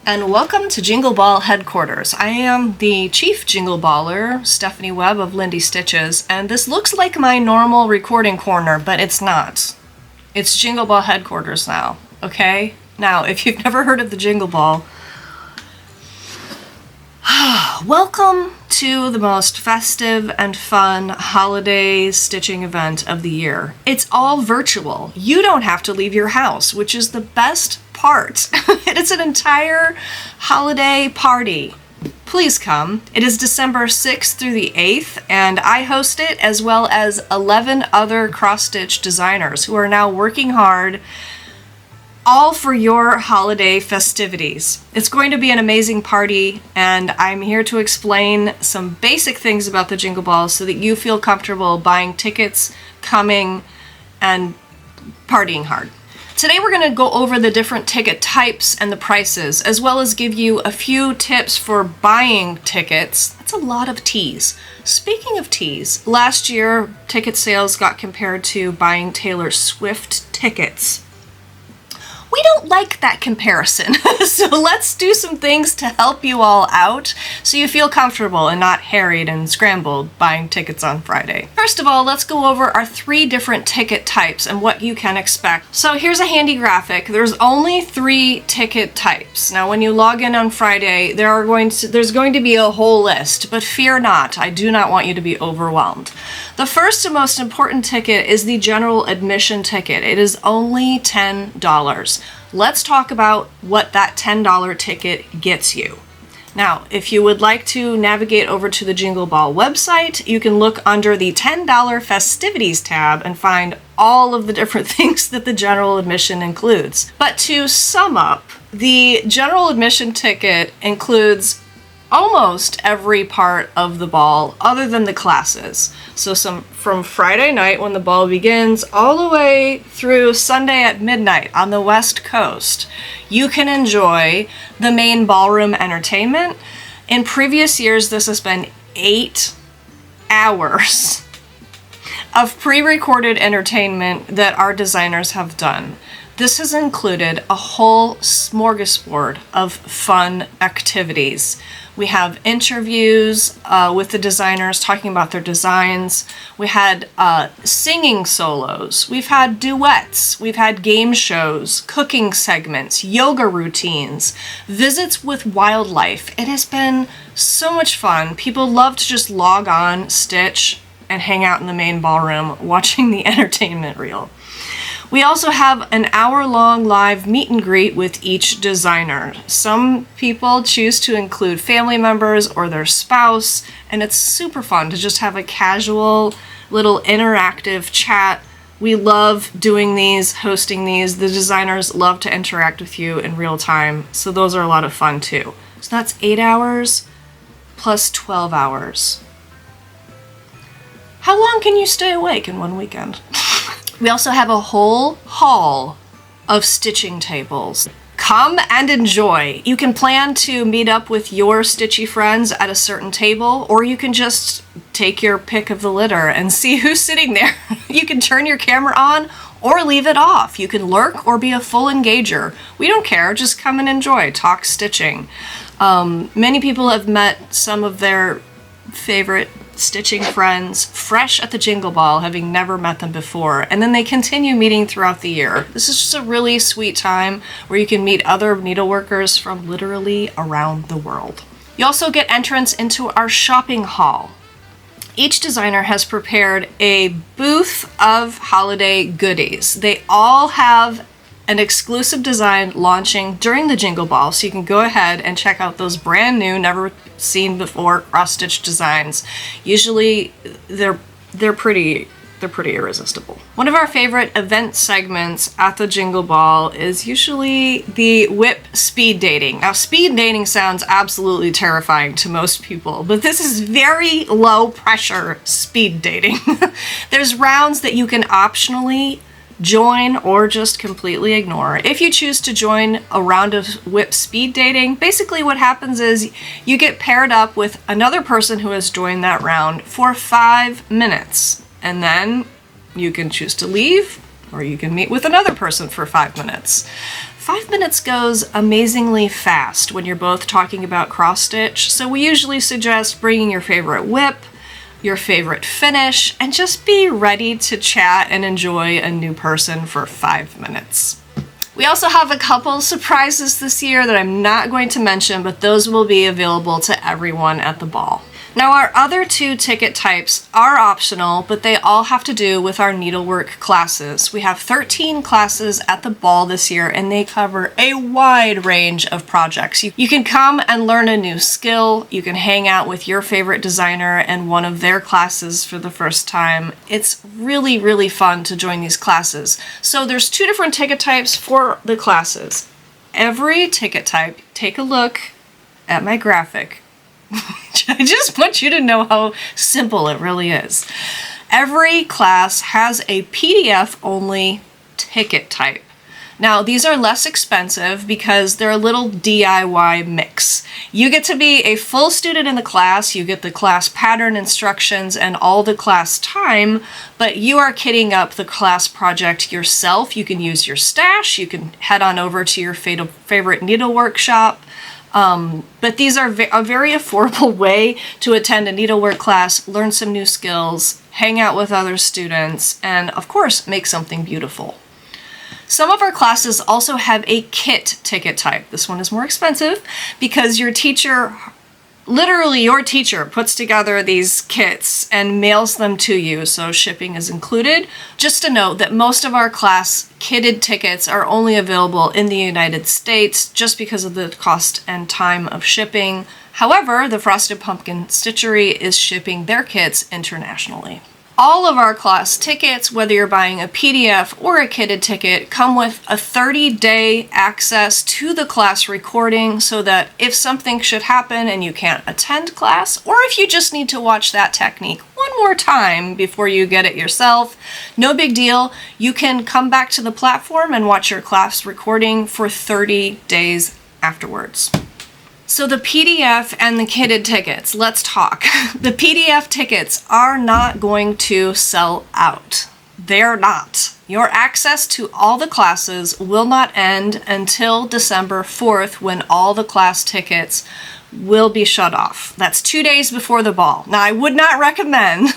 and welcome to Jingle Ball headquarters. I am the Chief Jingle Baller, Stephanie Webb of Lindy Stitches, and this looks like my normal recording corner, but it's not. It's Jingle Ball headquarters now, okay? Now, if you've never heard of the Jingle Ball, welcome to the most festive and fun holiday stitching event of the year. It's all virtual. You don't have to leave your house, which is the best part. It's an entire holiday party. Please come. It is December 6th through the 8th, and I host it as well as 11 other cross-stitch designers who are now working hard all for your holiday festivities. It's going to be an amazing party, and I'm here to explain some basic things about the Jingle Ball so that you feel comfortable buying tickets, coming, and partying hard. Today we're going to go over the different ticket types and the prices, as well as give you a few tips for buying tickets. That's a lot of T's. Speaking of T's, last year ticket sales got compared to buying Taylor Swift tickets. We don't like that comparison, so let's do some things to help you all out so you feel comfortable and not harried and scrambled buying tickets on Friday. First of all, let's go over our 3 different ticket types and what you can expect. So here's a handy graphic. There's only 3 ticket types. Now when you log in on Friday, there's going to be a whole list, but fear not, I do not want you to be overwhelmed. The first and most important ticket is the general admission ticket. It is only $10. Let's talk about what that $10 ticket gets you. Now, if you would like to navigate over to the Jingle Ball website, you can look under the $10 festivities tab and find all of the different things that the general admission includes. But to sum up, the general admission ticket includes almost every part of the ball other than the classes. So from Friday night when the ball begins all the way through Sunday at midnight on the West Coast, you can enjoy the main ballroom entertainment. In previous years, this has been 8 hours of pre-recorded entertainment that our designers have done. This has included a whole smorgasbord of fun activities. We have interviews with the designers talking about their designs. We had singing solos. We've had duets. We've had game shows, cooking segments, yoga routines, visits with wildlife. It has been so much fun. People love to just log on, stitch, and hang out in the main ballroom watching the entertainment reel. We also have an hour-long live meet and greet with each designer. Some people choose to include family members or their spouse, and it's super fun to just have a casual little interactive chat. We love doing these, hosting these. The designers love to interact with you in real time, so those are a lot of fun too. So that's 8 hours plus 12 hours. How long can you stay awake in one weekend? We also have a whole hall of stitching tables. Come and enjoy. You can plan to meet up with your stitchy friends at a certain table, or you can just take your pick of the litter and see who's sitting there. You can turn your camera on or leave it off. You can lurk or be a full engager. We don't care, just come and enjoy, talk stitching. Many people have met some of their favorite stitching friends fresh at the Jingle Ball, having never met them before, and then they continue meeting throughout the year. This is just a really sweet time where you can meet other needleworkers from literally around the world. You also get entrance into our shopping hall. Each designer has prepared a booth of holiday goodies. They all have an exclusive design launching during the Jingle Ball, so you can go ahead and check out those brand new, never seen before cross-stitch designs. Usually they're pretty irresistible. One of our favorite event segments at the Jingle Ball is usually the whip speed dating. Now, speed dating sounds absolutely terrifying to most people, but this is very low pressure speed dating. There's rounds that you can optionally join or just completely ignore. If you choose to join a round of whip speed dating, basically what happens is you get paired up with another person who has joined that round for 5 minutes, and then you can choose to leave or you can meet with another person for 5 minutes. 5 minutes goes amazingly fast when you're both talking about cross-stitch, so we usually suggest bringing your favorite whip, your favorite finish, and just be ready to chat and enjoy a new person for 5 minutes. We also have a couple surprises this year that I'm not going to mention, but those will be available to everyone at the ball. Now, our other 2 ticket types are optional, but they all have to do with our needlework classes. We have 13 classes at the ball this year, and they cover a wide range of projects. You can come and learn a new skill. You can hang out with your favorite designer and one of their classes for the first time. It's really, really fun to join these classes. So there's 2 different ticket types for the classes. Every ticket type, take a look at my graphic. I just want you to know how simple it really is. Every class has a PDF-only ticket type. Now, these are less expensive because they're a little DIY mix. You get to be a full student in the class, you get the class pattern instructions and all the class time, but you are kitting up the class project yourself. You can use your stash, you can head on over to your favorite needlework shop. But these are a very affordable way to attend a needlework class, learn some new skills, hang out with other students, and of course, make something beautiful. Some of our classes also have a kit ticket type. This one is more expensive because your teacher puts together these kits and mails them to you, so shipping is included. Just to note that most of our class kitted tickets are only available in the United States just because of the cost and time of shipping. However, the Frosted Pumpkin Stitchery is shipping their kits internationally. All of our class tickets, whether you're buying a PDF or a kitted ticket, come with a 30-day access to the class recording so that if something should happen and you can't attend class, or if you just need to watch that technique one more time before you get it yourself, no big deal. You can come back to the platform and watch your class recording for 30 days afterwards. So the PDF and the kitted tickets, let's talk. The PDF tickets are not going to sell out. They're not. Your access to all the classes will not end until December 4th when all the class tickets will be shut off. That's 2 days before the ball. Now, I would not recommend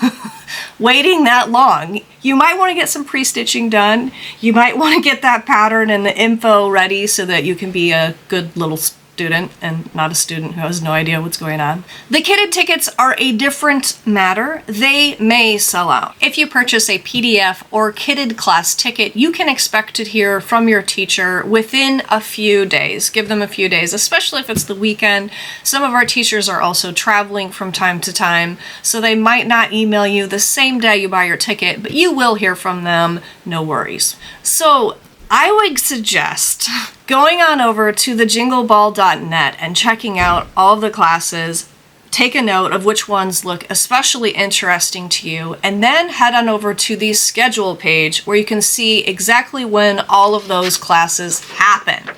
waiting that long. You might want to get some pre-stitching done. You might want to get that pattern and the info ready so that you can be a good little student and not a student who has no idea what's going on. The kitted tickets are a different matter. They may sell out. If you purchase a PDF or kitted class ticket, you can expect to hear from your teacher within a few days. Give them a few days, especially if it's the weekend. Some of our teachers are also traveling from time to time, so they might not email you the same day you buy your ticket, but you will hear from them, no worries. So I would suggest going on over to thejingleball.net and checking out all the classes. Take a note of which ones look especially interesting to you, and then head on over to the schedule page where you can see exactly when all of those classes happen.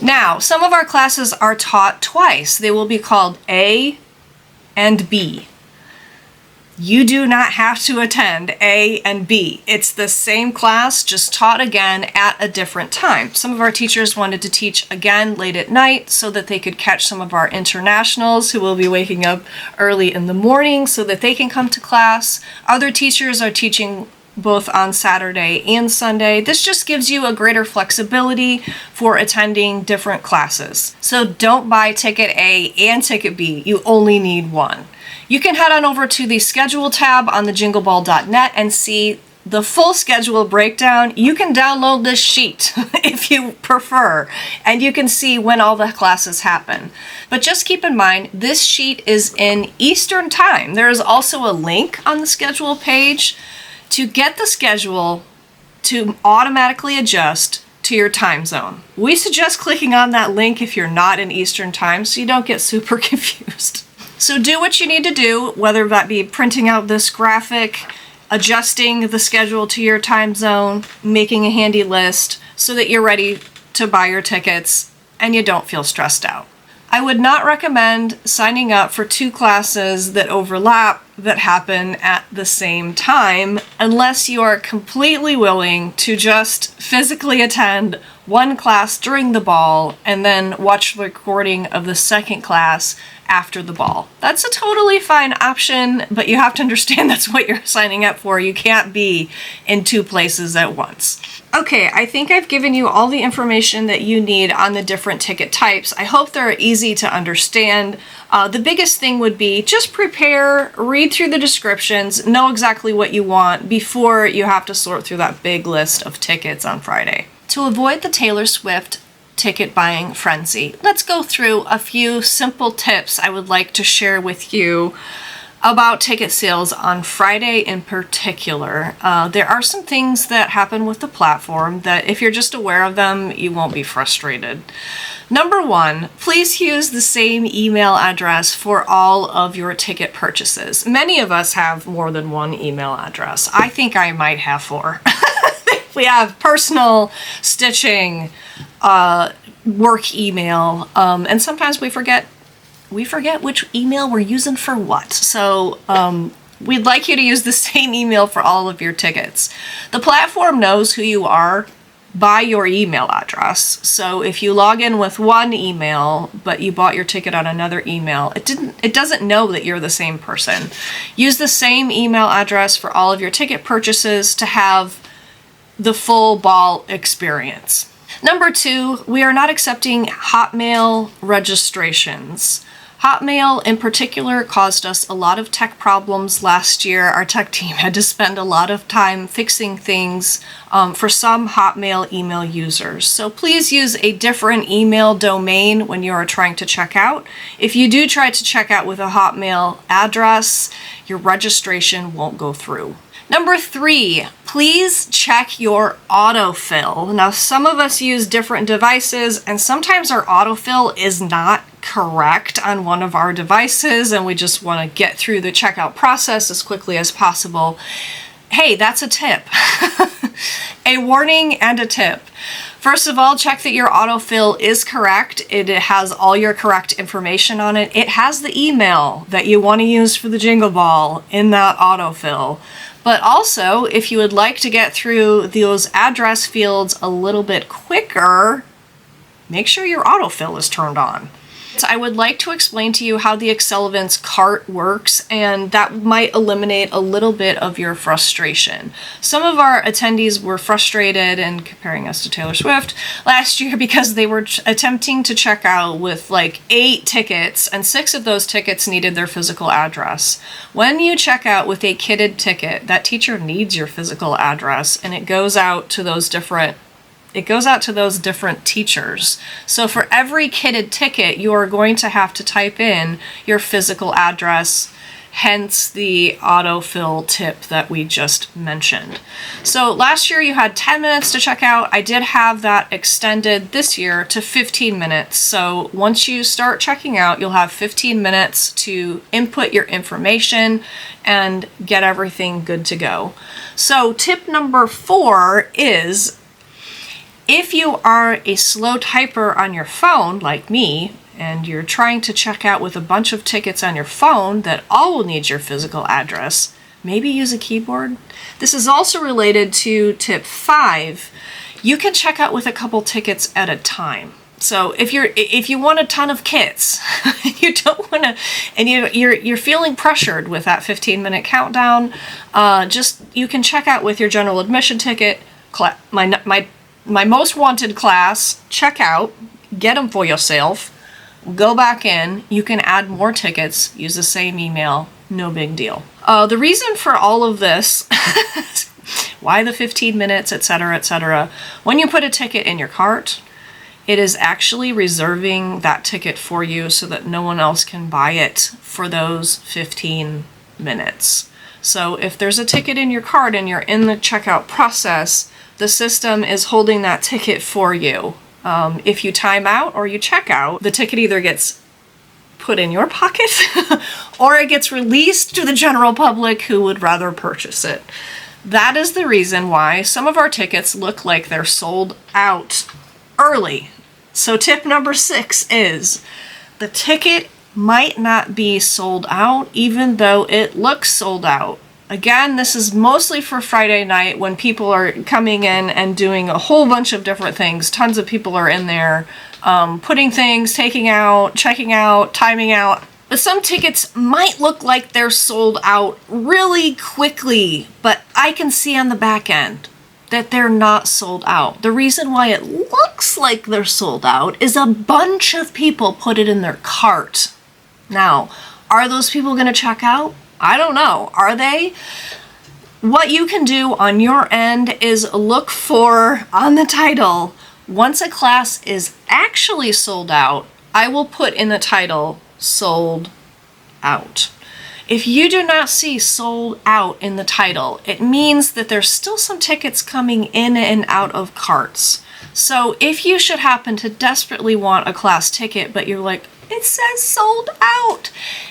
Now, some of our classes are taught twice. They will be called A and B. You do not have to attend A and B. It's the same class, just taught again at a different time. Some of our teachers wanted to teach again late at night so that they could catch some of our internationals who will be waking up early in the morning so that they can come to class. Other teachers are teaching both on Saturday and Sunday. This just gives you a greater flexibility for attending different classes. So don't buy ticket A and ticket B. You only need one. You can head on over to the schedule tab on thejingleball.net and see the full schedule breakdown. You can download this sheet if you prefer, and you can see when all the classes happen. But just keep in mind, this sheet is in Eastern Time. There is also a link on the schedule page to get the schedule to automatically adjust to your time zone. We suggest clicking on that link if you're not in Eastern Time so you don't get super confused. So do what you need to do, whether that be printing out this graphic, adjusting the schedule to your time zone, making a handy list so that you're ready to buy your tickets and you don't feel stressed out. I would not recommend signing up for 2 classes that overlap that happen at the same time unless you are completely willing to just physically attend one class during the ball and then watch the recording of the second class after the ball. That's a totally fine option, but you have to understand that's what you're signing up for. You can't be in two places at once. Okay, I think I've given you all the information that you need on the different ticket types. I hope they're easy to understand. The biggest thing would be just prepare, read through the descriptions, know exactly what you want before you have to sort through that big list of tickets on Friday. To avoid the Taylor Swift ticket buying frenzy, let's go through a few simple tips I would like to share with you about ticket sales on Friday in particular. There are some things that happen with the platform that if you're just aware of them, you won't be frustrated. Number one, please use the same email address for all of your ticket purchases. Many of us have more than one email address. I think I might have four. We have personal, stitching, work email, and sometimes we forget which email we're using for what. So we'd like you to use the same email for all of your tickets. The platform knows who you are by your email address. So if you log in with one email, but you bought your ticket on another email, it doesn't know that you're the same person. Use the same email address for all of your ticket purchases to have the full ball experience. Number two, we are not accepting Hotmail registrations. Hotmail in particular caused us a lot of tech problems last year. Our tech team had to spend a lot of time fixing things for some Hotmail email users. So please use a different email domain when you are trying to check out. If you do try to check out with a Hotmail address, your registration won't go through. Number three, please check your autofill. Now, some of us use different devices, and sometimes our autofill is not correct on one of our devices, and we just want to get through the checkout process as quickly as possible. Hey, that's a tip. A warning and a tip. First of all, check that your autofill is correct. It has all your correct information on it. It has the email that you want to use for the Jingle Ball in that autofill. But also, if you would like to get through those address fields a little bit quicker, make sure your autofill is turned on. I would like to explain to you how the Excel Events cart works, and that might eliminate a little bit of your frustration. Some of our attendees were frustrated and comparing us to Taylor Swift last year because they were attempting to check out with like 8 tickets, and 6 of those tickets needed their physical address. When you check out with a kitted ticket, that teacher needs your physical address, and it goes out to those different teachers. So for every kitted ticket, you are going to have to type in your physical address, hence the autofill tip that we just mentioned. So last year you had 10 minutes to check out. I did have that extended this year to 15 minutes. So once you start checking out, you'll have 15 minutes to input your information and get everything good to go. So tip number 4 is, if you are a slow typer on your phone, like me, and you're trying to check out with a bunch of tickets on your phone that all will need your physical address, maybe use a keyboard. This is also related to tip 5. You can check out with a couple tickets at a time. So if you want a ton of kits, you don't want to, and you're feeling pressured with that 15-minute countdown, you can check out with your general admission ticket, my most wanted class, check out, get them for yourself, go back in, you can add more tickets, use the same email, no big deal. The reason for all of this, why the 15 minutes, etc., when you put a ticket in your cart, it is actually reserving that ticket for you so that no one else can buy it for those 15 minutes. So if there's a ticket in your cart and you're in the checkout process, the system is holding that ticket for you. If you time out or you check out, the ticket either gets put in your pocket or it gets released to the general public who would rather purchase it. That is the reason why some of our tickets look like they're sold out early. So tip number 6 is, the ticket might not be sold out, even though it looks sold out. Again, this is mostly for Friday night when people are coming in and doing a whole bunch of different things. Tons of people are in there putting things, taking out, checking out, timing out. But some tickets might look like they're sold out really quickly, but I can see on the back end that they're not sold out. The reason why it looks like they're sold out is a bunch of people put it in their cart. Now, are those people going to check out? I don't know. Are they? What you can do on your end is look for, on the title, once a class is actually sold out, I will put in the title, sold out. If you do not see sold out in the title, it means that there's still some tickets coming in and out of carts. So if you should happen to desperately want a class ticket, but you're like, it says sold out.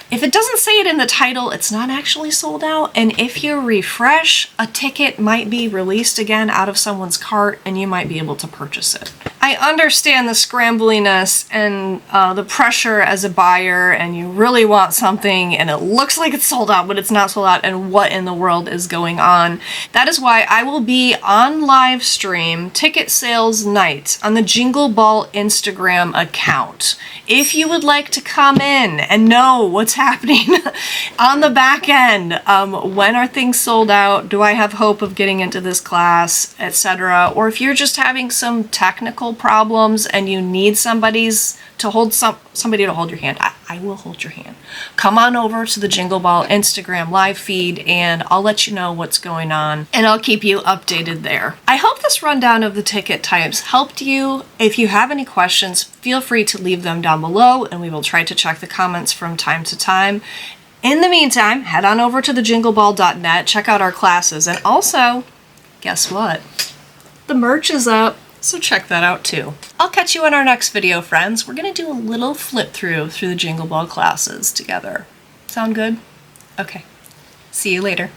If it doesn't say it in the title, it's not actually sold out. And if you refresh, a ticket might be released again out of someone's cart and you might be able to purchase it. I understand the scrambliness and the pressure as a buyer, and you really want something and it looks like it's sold out, but it's not sold out, and what in the world is going on. That is why I will be on live stream ticket sales night on the Jingle Ball Instagram account. If you would like to come in and know what's happening on the back end, when are things sold out, do I have hope of getting into this class, etc., or if you're just having some technical problems and you need somebody to hold your hand, I will hold your hand. Come on over to the Jingle Ball Instagram live feed and I'll let you know what's going on and I'll keep you updated there. I hope this rundown of the ticket types helped you. If you have any questions, feel free to leave them down below and we will try to check the comments from time to time. In the meantime, head on over to thejingleball.net, check out our classes, and also, guess what? The merch is up. So check that out too. I'll catch you in our next video, friends. We're going to do a little flip through the Jingle Ball classes together. Sound good? Okay. See you later.